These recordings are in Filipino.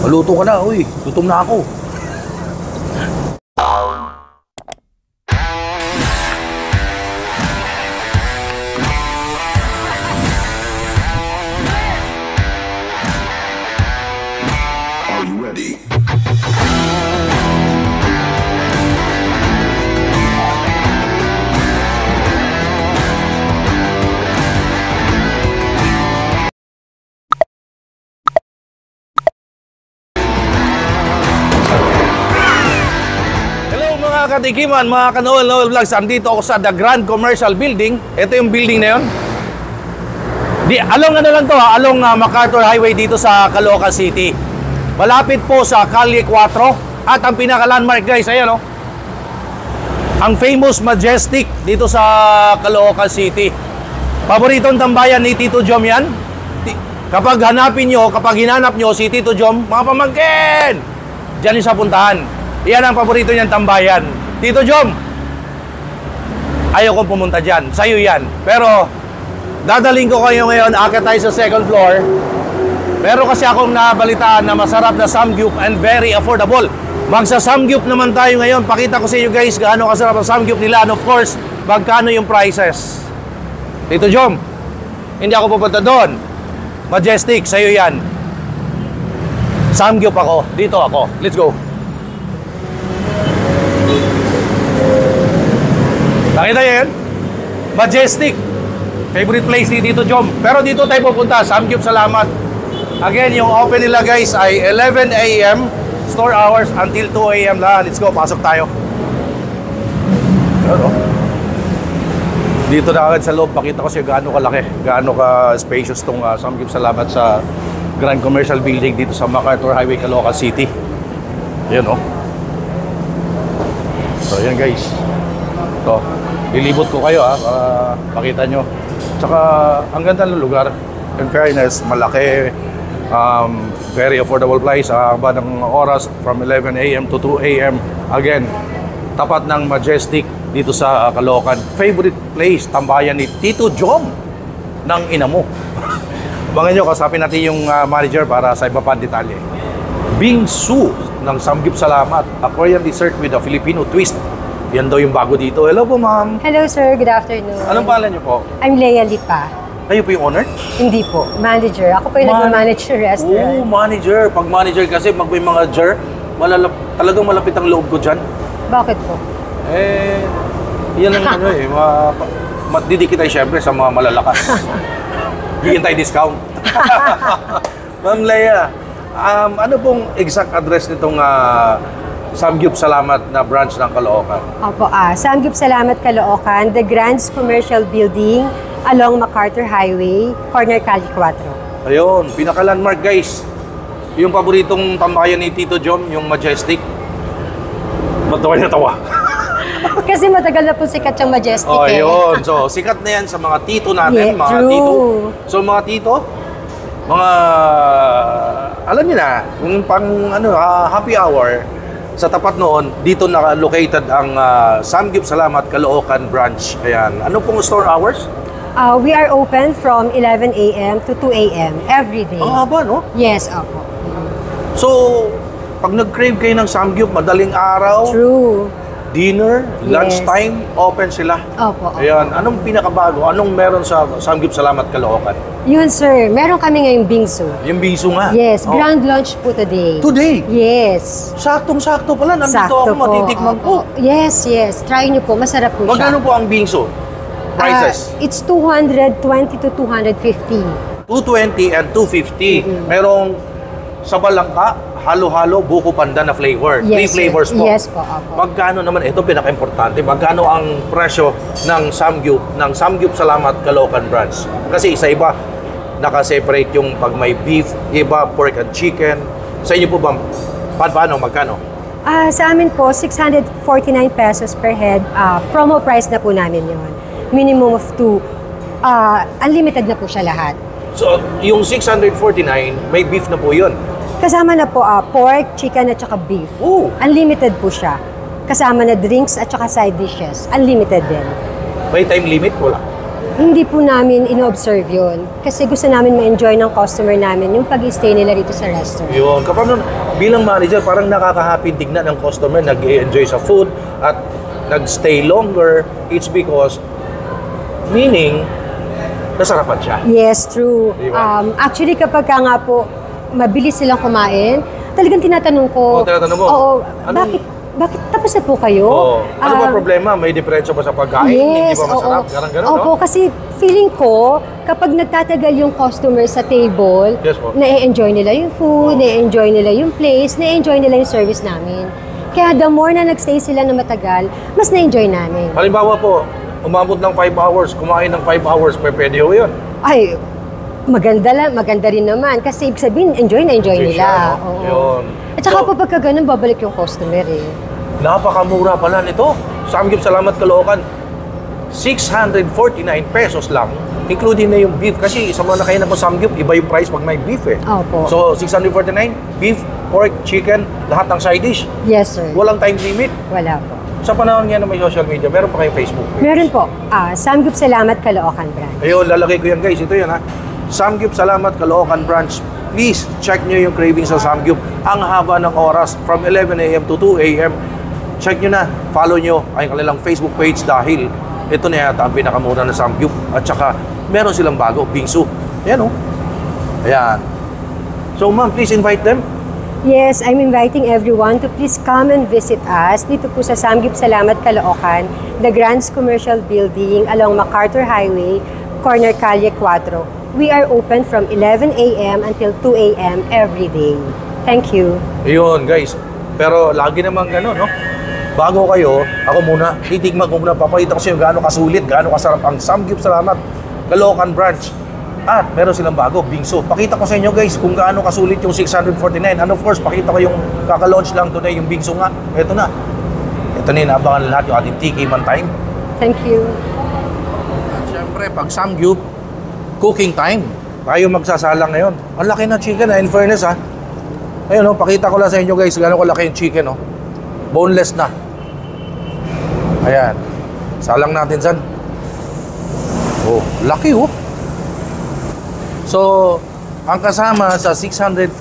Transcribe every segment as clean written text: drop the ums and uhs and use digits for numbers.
Maluto ka na, uy. Gutom na ako. Are you ready? Katikiman, mga ka-Noel Vlogs, andito ako sa The Grand Commercial Building. Ito yung building na yun. Along ano lang to ha, along MacArthur Highway dito sa Caloocan City. Malapit po sa Calle 4. At ang pinaka-landmark guys, ayan o. Ang famous Majestic dito sa Caloocan City. Paboritong tambayan ni Tito Jom yan. Kapag hinanap nyo si Tito Jom, mga pamangkin, dyan yung sa puntahan. Yan ang paborito niyang tambayan. Tito Jom, ayaw kong pumunta dyan. Sa'yo yan. Pero, dadaling ko kayo ngayon, akit tayo sa second floor. Meron kasi akong nabalitaan na masarap na samgyup and very affordable. Magsa-samgyup naman tayo ngayon. Pakita ko sa inyo guys, gaano kasarap ang samgyup nila. And of course, magkano yung prices. Tito Jom, hindi ako pupunta doon. Majestic, sa'yo yan. Samgyup ako. Dito ako. Let's go. Nakita niyo yun? Majestic. Favorite place ni Tito Jom. Pero dito tayo pupunta. Samgyup Salamat. Again, yung open nila guys ay 11 a.m. Store hours until 2 a.m. lang. Let's go. Pasok tayo. Ano? Dito na agad sa loob. Pakita ko siya gaano kalaki. Gaano ka spacious tong Samgyup Salamat sa Grand Commercial Building dito sa MacArthur Highway, Caloocan City. Ayan o. So, ayan guys. Ito. Lilibot ko kayo para makita nyo. Tsaka, ang ganda ng lugar. In fairness, malaki. Very affordable price. Ba ng oras from 11 a.m. to 2 a.m. Again, tapat ng Majestic dito sa Caloocan. Favorite place, tambayan ni Tito Jom ng ina mo. Abangan nyo, kasapin natin yung manager para sa iba pa detalye. Bingsu ng Samgyup Salamat. A Korean dessert with a Filipino twist. Yan daw yung bago dito. Hello po, ma'am. Hello, sir. Good afternoon. Anong pangalan niyo po? I'm Lea Lipa. Kayo po yung owner? Hindi po. Manager. Ako po yung nag-manage ng restaurant. Oo, manager. Pag manager kasi, pag may mga jar, talagang malapit ang loob ko dyan. Bakit po? Yan ang ano eh. Matdidikit tayo syempre sa mga malalakas. Bigyan tayo discount. Ma'am Lea, ano pong exact address nitong Samgyup Salamat na branch ng Caloocan? Opo, Samgyup Salamat Caloocan, the Grand Commercial Building along MacArthur Highway, corner Calle 4. Ayun, pinaka-landmark guys. Yung paboritong tambayan ni Tito Jom, yung Majestic. Matawa na tawa. Kasi matagal na po sikat yung Majestic Ayun, so sikat na yan sa mga tito natin, mga true. tito. So mga tito, mga, alam niyo na, yung pang happy hour, sa tapat noon, dito na-located ang Samgyup Salamat Caloocan branch. Ayan. Ano pong store hours? We are open from 11 a.m. to 2 a.m. every day. Ang haba, no? Yes, opo. So, pag nag-crave kayo ng Samgyup, madaling araw, True. dinner, lunchtime, open sila. Opo. Ayan. Anong pinakabago? Anong meron sa Samgyup Salamat Caloocan? Yun, sir. Meron kami ngayong bingsu. Yung bingsu nga. Yes, grand launch po today. Today? Yes. Saktong-sakto pala. Nandito Sakto ako, matitikman ko. Yes, yes. Try nyo po. Masarap po Magkano siya. po ang bingsu? Prices? It's 220 to 250. 220 and 250. Merong sa balangka, halo-halo, buko pandan na flavor. Yes, 3 flavors po. Yes po, opo. Magkano naman, ito pinaka-importante, magkano ang presyo ng Samgyup Salamat Caloocan branch? Kasi sa iba, naka-separate yung pag may beef, iba pork and chicken. Sa inyo po ba, paano, magkano? Sa amin po, 649 pesos per head. Promo price na po namin yon. Minimum of 2. Unlimited na po siya lahat. So, yung 649, may beef na po yun. Kasama na po pork, chicken at saka beef. Ooh. Unlimited po siya. Kasama na drinks at saka side dishes. Unlimited din. May time limit? Wala. hindi po namin ino-observe yun. Kasi gusto namin ma-enjoy ng customer namin yung pag-stay nila rito sa restaurant. Yun. Kapag bilang manager, parang nakaka-happy tignan ng customer, nag-enjoy sa food at nag-stay longer. It's because, meaning, nasarapan siya. Yes, true. Di ba? Actually, kapag ka nga po, mabilis silang kumain, talagang tinatanong ko. Tinatanong mo? Oo, Anong- bakit tapos na po kayo? Oo. Ano ba problema? May diferensya ba sa pagkain? Hindi ba masarap? Ganun, Opo, no? kasi feeling ko, kapag nagtatagal yung customer sa table, Yes, po. na-enjoy nila yung food, na-enjoy nila yung place, na-enjoy nila yung service namin. Kaya the more na nagstay sila na matagal, mas na-enjoy namin. Halimbawa po, umabot ng 5 hours, kumain ng 5 hours, pwede ho yun. Ay, maganda rin naman. Kasi ibig sabihin, enjoy na enjoy Enjoy nila. siya, no? Oo. Yun. At saka So, po pagka ganun, babalik yung customer eh. Napakamura pala nito. Samgyup Salamat Caloocan. 649 pesos lang, including na yung beef. Kasi sa mga nakainan po samgyup, iba yung price pag may beef eh. Opo. So, 649, beef, pork, chicken, lahat ng side dish. Yes, sir. Walang time limit. Wala po. Sa panahon ngayon na may social media, meron pa kayong Facebook page. Meron po. Samgyup Salamat Caloocan Brand. Ayun, lalagay ko yan guys. Ito yan ha. Samgyup Salamat Caloocan Branch. Please, check nyo yung cravings sa Samgyup. Ang haba ng oras, from 11 a.m. to 2 a.m. Check nyo na. Follow nyo ang kanilang Facebook page dahil ito na yata ang pinakamura na Samgyup. At saka, meron silang bago, bingsu. Ayan o. Ayan. So ma'am, please invite them. Yes, I'm inviting everyone to please come and visit us dito po sa Samgyup Salamat Caloocan, the Grants Commercial Building along MacArthur Highway, corner Calle 4. We are open from 11 a.m. until 2 a.m. every day. Thank you. Ayun guys. Pero lagi naman gano'n, no? Bago kayo, ako muna, titigman ko muna, papakita ko sa inyo gaano kasulit, gaano kasarap ang Samgyup Salamat Caloocan Branch. At meron silang bago, bingsu. Pakita ko sa inyo guys kung gaano kasulit yung 649. And of course, pakita ko yung kaka-launch lang today, yung bingsu nga. Ito na. Ito na inaabangan lahat yung ating Tiki Man Time. Thank you. Siyempre, pag Samgyup, cooking time. Tayo magsasalang ngayon. Ang laki ng chicken, in fairness ha. Ayun, pakita ko lang sa inyo guys, gaano kalaki yung chicken, oh. Boneless na. Ayan. Salang natin san. Oh, laki oh. So, ang kasama sa 649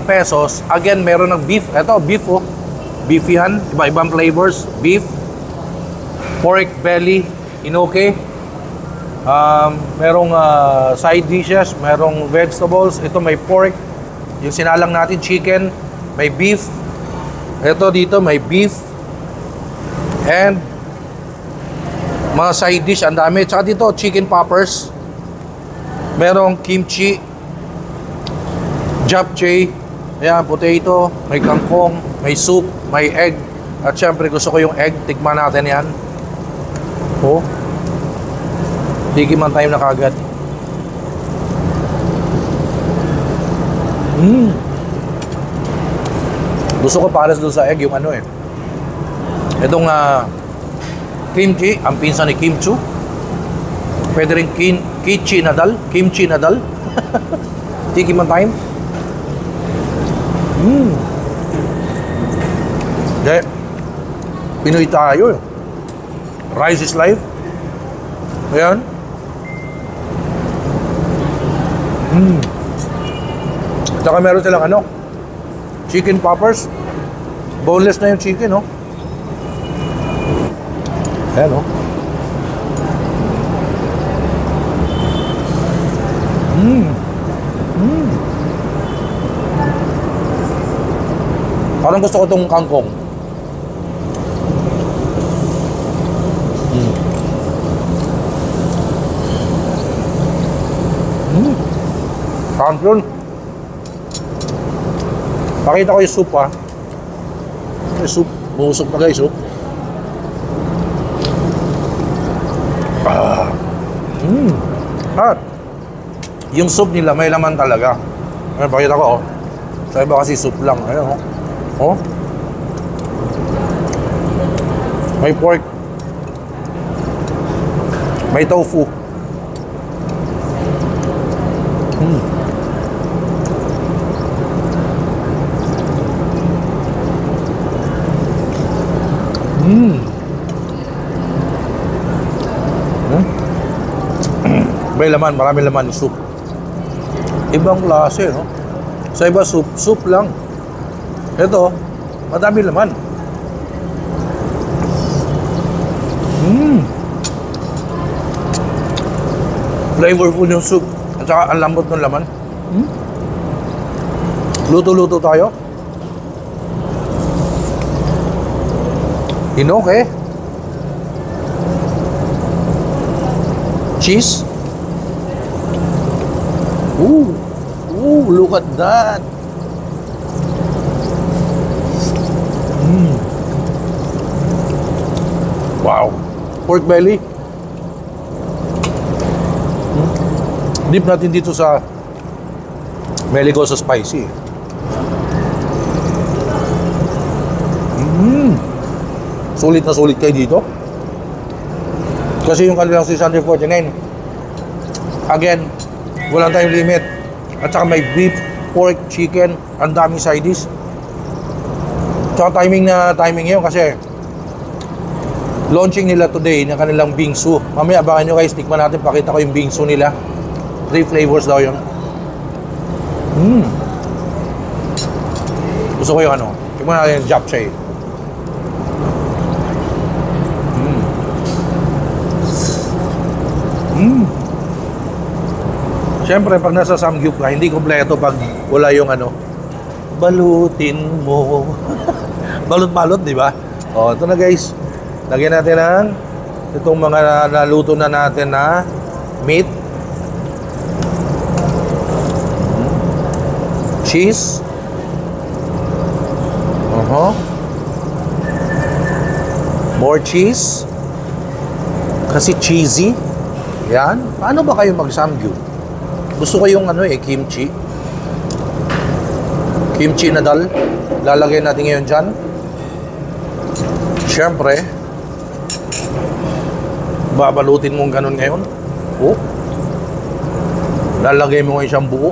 pesos, again, meron ng beef. Ito, beef oh. Beef yan. Iba-ibang flavors. Beef, pork belly, inoke. Merong side dishes, merong vegetables. Ito may pork. Yung sinalang natin, chicken. May beef. Ito dito, may beef. And mga side dish, ang dami. Tsaka dito, chicken poppers. Merong kimchi, japchae, ayan, potato, may kangkong, may soup, may egg. At syempre, gusto ko yung egg. Tikman natin yan. Oh. Tiki Man Time na kagad. Gusto ko pares doon sa egg yung ano eh. Itong kimchi, ang pinsan ni Kimchu. Pwede rin kimchi nadal. Tiki Man Time. De, Pinoy tayo eh. Rice is life. Ayan. Saka meron silang ano, chicken poppers. Boneless na yung chicken, oh. Ayan, oh. Parang gusto ko itong kangkong. Kangkong. Pakita ko yung soup ha. Yung soup. Bumusok na guys oh. At yung soup nila may laman talaga. Ayun, pakita ko oh. Sa iba kasi soup lang. Ayun oh. Oh. May pork. May tofu. may laman, marami laman yung soup. Ibang klase, no? Sa iba, soup lang. Ito, madami laman. Flavorful yung soup. At saka ang lambot ng laman. Luto-luto tayo. Hinoke. Cheese. Ooh, look at that. Wow. Pork belly. Dip natin dito sa Meligo sa spicy. Sulit na sulit kayo dito. Kasi yung kanilang 649, again, walang tayong limit. At saka may beef, pork, chicken, ang daming side dish. Tsaka timing ngayon kasi launching nila today ng kanilang bingsu. Mamaya abangan nyo guys, tikman natin, pakita ko yung bingsu nila. 3 flavors daw yun. Gusto ko yung ano, tikman natin yung japchae. Siyempre, pag nasa samgyup ka, hindi kompleto pag wala yung ano, balutin mo. Balot-balot, di ba? O, ito na guys. Lagyan natin ng itong mga naluto na natin na meat. Cheese. More cheese. Kasi cheesy. Yan. Paano ba kayo mag-samgyup? Gusto ko yung ano kimchi. Kimchi na dal. Lalagay natin ngayon dyan. Siyempre, babalutin mong ganun ngayon. Oh. Lalagay mo ngayon siyang buo.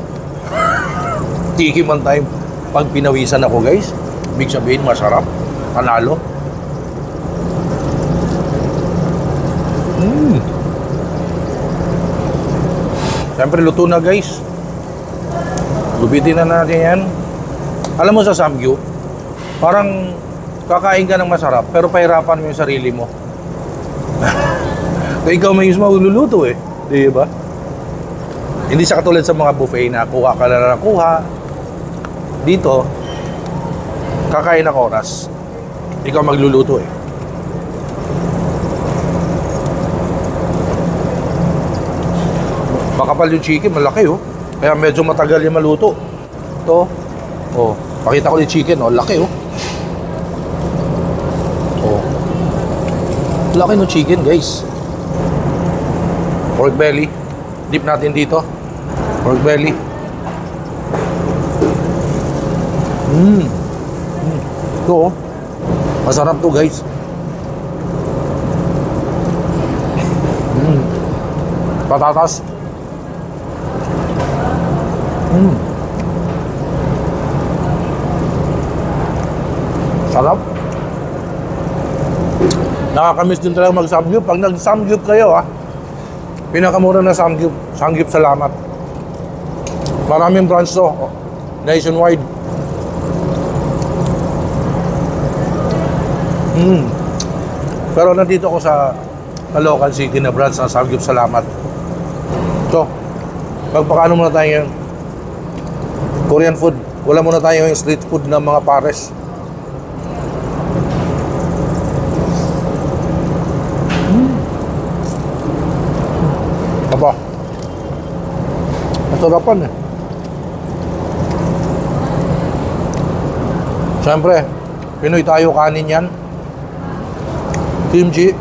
Tikiman tayo pag pinawisan ako guys. Ibig sabihin, masarap. Panalo. Siyempre, luto na guys. Lubitin na natin yan. Alam mo sa samgyup, parang kakain ka ng masarap, pero pahirapan mo yung sarili mo. Kaya ikaw may mismo luluto eh. Di ba? Hindi siya katulad sa mga buffet na kuha ka na kuha. Dito, kakain ng oras. Ikaw magluluto eh. Makapal yung chicken, malaki oh. Kaya medyo matagal yung maluto. Ito, oh, pakita ko yung chicken, oh, laki oh. Oh. Laki ng chicken, guys. Pork belly. Dip natin dito. Pork belly. Ito oh. Masarap to, guys. Patatas. Sarap. Nakakamiss din talaga mag-samgyup. Pag nag-samgyup kayo pinakamura na samgyup, Samgyup Salamat. Maraming branch to, nationwide. Pero nandito ako sa Caloocan City na branch ng Samgyup Salamat. So, magpakaano muna tayo yung Korean food. Wala muna tayo yung street food ng mga pares. Aba. Masarapan eh. Siyempre, Pinoy tayo, kanin yan. Kimchi.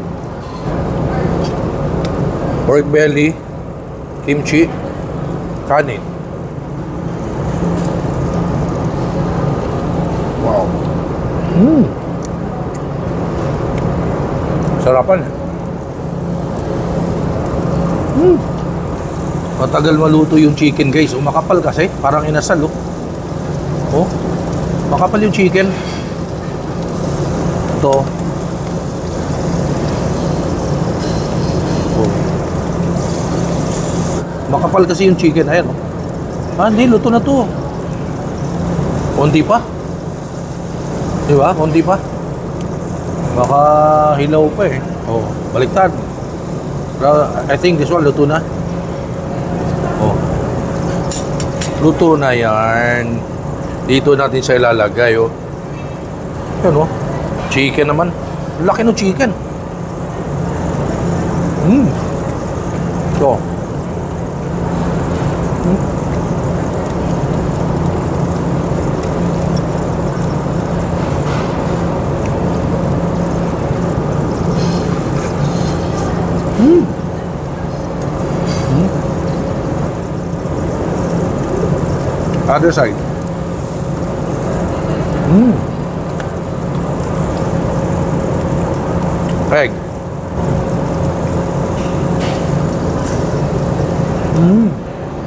Pork belly. Kimchi. Kanin. Wow. Sarapan eh. Matagal maluto yung chicken guys. Makapal kasi. Parang inasal oh. Oh. Makapal yung chicken. Ito. Oh. Makapal kasi yung chicken. Ayan, oh. Ah, hindi. Luto na to. Konti pa. Di ba? Konti pa. Baka hilaw pa eh. Oh, baliktad. Pero I think this one luto na. Oh. Luto na yan. Dito natin siya ilalagay, oh. Yan, oh. Chicken naman. Laki ng chicken. So. Other side. Egg.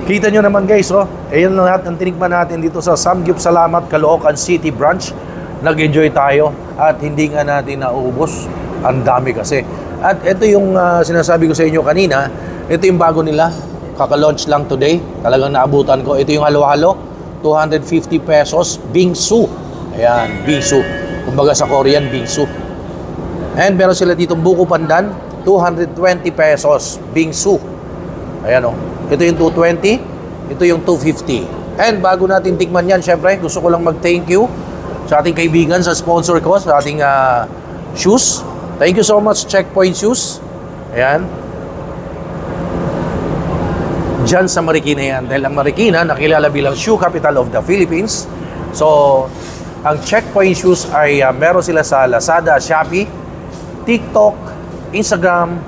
Kita nyo naman guys, oh. Ayan na lahat ang tinikman natin dito sa Samgyup Salamat, Caloocan City Branch. Nag-enjoy tayo at hindi nga natin naubos. Ang dami kasi. At ito yung sinasabi ko sa inyo kanina. Ito yung bago nila. Kaka-launch lang today. Talagang naabutan ko. Ito yung halo-halo. 250 pesos. Bingsu. Ayan, bingsu. Kumbaga sa Korean, bingsu. And meron sila ditong buko pandan. 220 pesos. Bingsu. Ayan, oh. Ito yung 220, ito yung 250. And bago natin tikman yan, syempre, gusto ko lang mag-thank you sa ating kaibigan, sa sponsor ko, sa ating shoes. Thank you so much, Checkpoint Shoes. Ayan. Diyan sa Marikina yan. Dahil ang Marikina, nakilala bilang shoe capital of the Philippines. So, ang Checkpoint Shoes ay meron sila sa Lazada, Shopee, TikTok, Instagram,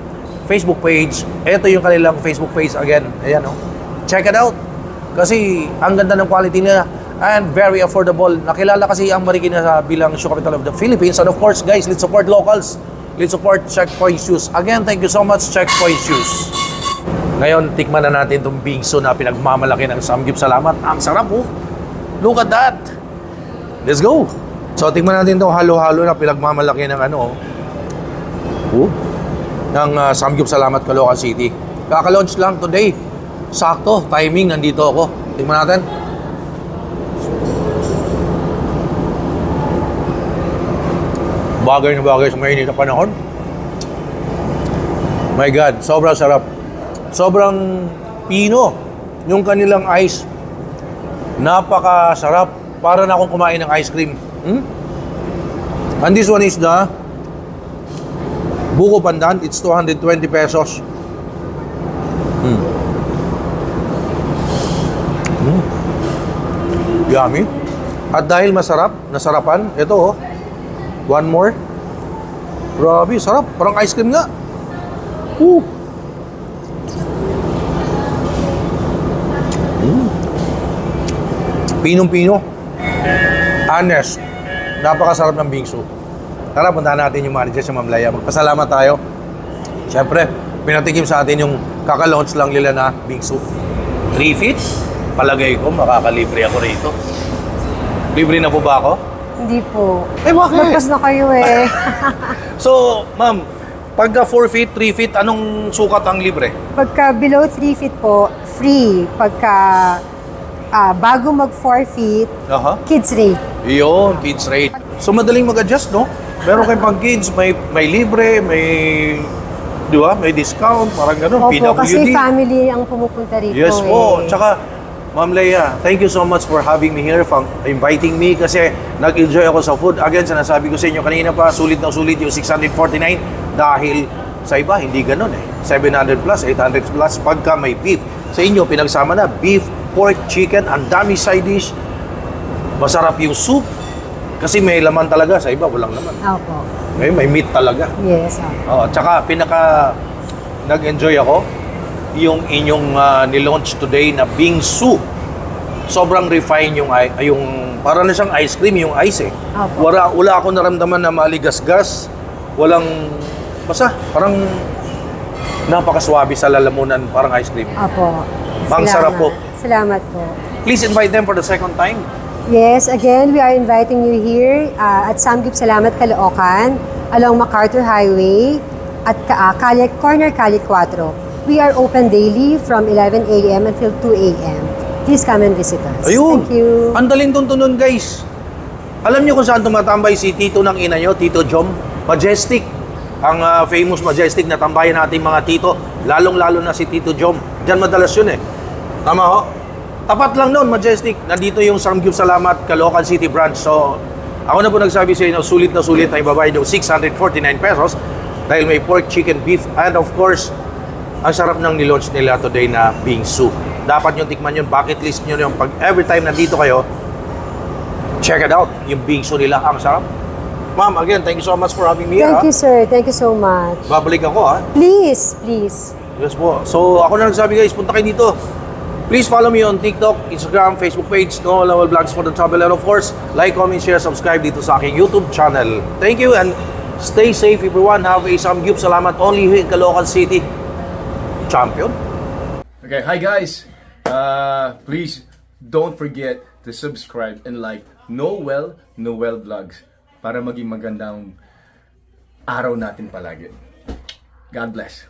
Facebook page. Ito yung kanilang Facebook page again. Ayan, oh. Check it out. Kasi ang ganda ng quality nila and very affordable. Nakilala kasi ang Marikina sa bilang shoe capital of the Philippines. And of course, guys, let's support locals. Let's support Checkpoint Shoes. Again, thank you so much, Checkpoint Shoes. Ngayon, tikman na natin itong bingsu na pinagmamalaki ng Samgyup Salamat. Ang sarap, oh. Look at that. Let's go. So, tikman natin itong halo-halo na pinagmamalaki ng ano, oh. Ng Samgyup Salamat, Caloocan City. Kaka-launch lang today. Sakto, timing, nandito ako. Tingnan natin. Bagay na bagay sa mainit na panahon. My God, sobrang sarap. Sobrang pino yung kanilang ice. Napakasarap. Para na akong kumain ng ice cream. And this one is the buko pandan, it's 220 pesos. Yummy. At dahil masarap, nasarapan, ito oh. One more. Grabe, sarap. Parang ice cream nga. Pinong-pino. Honest. Napakasarap ng bingsu. Tara, puntahan natin yung manager sa Ma'am Laya. Magpasalamat tayo. Siyempre, pinatikim sa atin yung kaka-launch lang nila na bingsu. 3 feet? Palagay ko, makakalibre ako rito. Libre na po ba ako? Hindi po. Eh, bakit? Magpas na kayo eh. So, ma'am, pagka 4 feet, 3 feet, anong sukat ang libre? Pagka below 3 feet po, free. Pagka bago mag 4 feet, kids rate. Yun, kids rate. So, madaling mag-adjust, no? Meron kayong pang kids, may libre, may, di ba? May discount, parang gano'n. Opo, PWD. kasi family ang pumupunta rito. Yes po. Tsaka, Ma'am Leia, thank you so much for having me here, for inviting me kasi nag-enjoy ako sa food. Again, sinasabi ko sa inyo kanina pa, sulit na sulit yung 649 dahil sa iba, hindi ganun eh. 700 plus, 800 plus pagka may beef. Sa inyo, pinagsama na beef, pork, chicken, ang dami side dish. Masarap yung soup kasi may laman talaga. Sa iba, walang laman. Opo. May meat talaga. Yes. Tsaka, nag-enjoy ako yung inyong nilaunch today na bingsu. Sobrang refine yung para na siyang ice cream, yung ice eh. Opo. Wala ako naramdaman na maligas-gas. Walang, basta, parang napakaswabe sa lalamunan, parang ice cream. Opo. Mang sarap po. Salamat po. Please invite them for the second time. Yes, again, we are inviting you here at Samgyup Salamat, Caloocan, along MacArthur Highway at Corner Calle 4. We are open daily from 11 a.m. until 2 a.m. Please come and visit us. Ayun. Thank you. Ang daling tuntunon, guys. Alam niyo kung saan tumatambay si Tito ng ina niyo, Tito Jom? Majestic. Ang famous Majestic na tambayan nating mga tito. Lalong-lalo na si Tito Jom. Diyan madalas yun eh. Tama ho? Tapat lang noon, Majestic. Nandito yung Samgyup Salamat, Caloocan City branch. So, ako na po nagsabi sa inyo, sulit na ibabayad yung 649 pesos dahil may pork, chicken, beef, and of course, ang sarap ng nilaunch nila today na bingsu. Dapat nyo tikman yun, bucket list nyo yung pag every time nandito kayo, check it out, yung bingsu nila, ang sarap. Ma'am, again, thank you so much for having me here. Thank you, sir. Thank you so much. Babalik ako, ha? Please, please. Yes po. So, ako na nagsabi, guys, punta kayo dito. Please follow me on TikTok, Instagram, Facebook page, No Level Vlogs for the Travel, and of course, like, comment, share, subscribe dito sa aking YouTube channel. Thank you and stay safe, everyone. Have a Samgyup Salamat only here in Caloocan City. Champion. Okay, hi guys. Please don't forget to subscribe and like Noel Vlogs para maging magandang araw natin palagi. God bless.